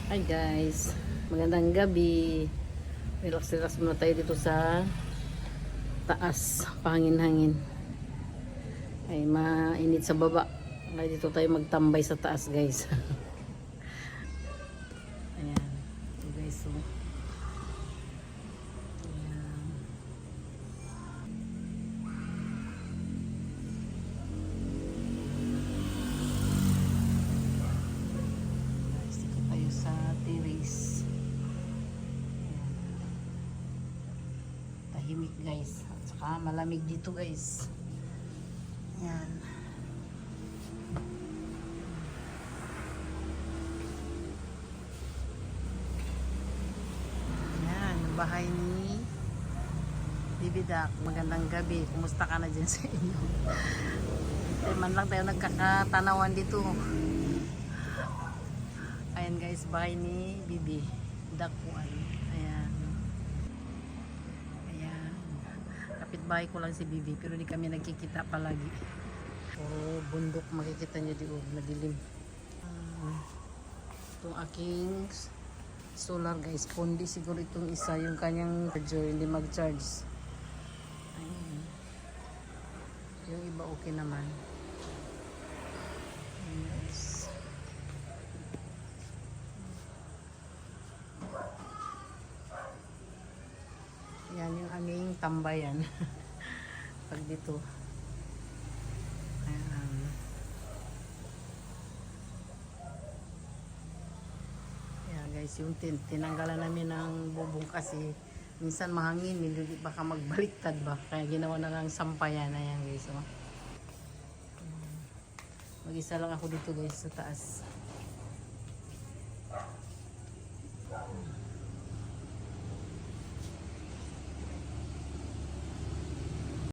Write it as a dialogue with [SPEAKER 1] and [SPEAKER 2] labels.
[SPEAKER 1] Hi guys, magandang gabi. Relax-relax muna tayo dito sa taas, pangin-hangin. Ay mainit sa baba. Kaya dito tayo magtambay sa taas guys. Ayan. So guys, so. Ayan. Guys, dito tayo sa terrace. Ayan. Tahimik guys. At saka malamig dito guys. Ayan. Ayan, yung bahay ni Bibidak. Magandang gabi. Kumusta ka na dyan sa inyo? Ay, man lang tayo nagkakatanawan dito. Ayan guys, bahay ni Bibi Dakuan. Ayan. Ayan. Kapitbahay ko lang si Bibi, pero di kami nagkikita palagi. Puro bundok makikita nyo di madilim. Itong aking solar guys, pundi siguro itong isa, yung kanyang charger hindi mag-charge. Ayan. Yung iba okay naman. Yes. Yan yung aming tambayan. Pag dito. Ayan. Ayan guys, yung tinanggalan namin ng bubong kasi minsan mahangin, hindi baka magbaliktad ba. Kaya ginawa na lang sampayan. Ayan guys, oh. Mag-isa lang ako dito guys sa taas.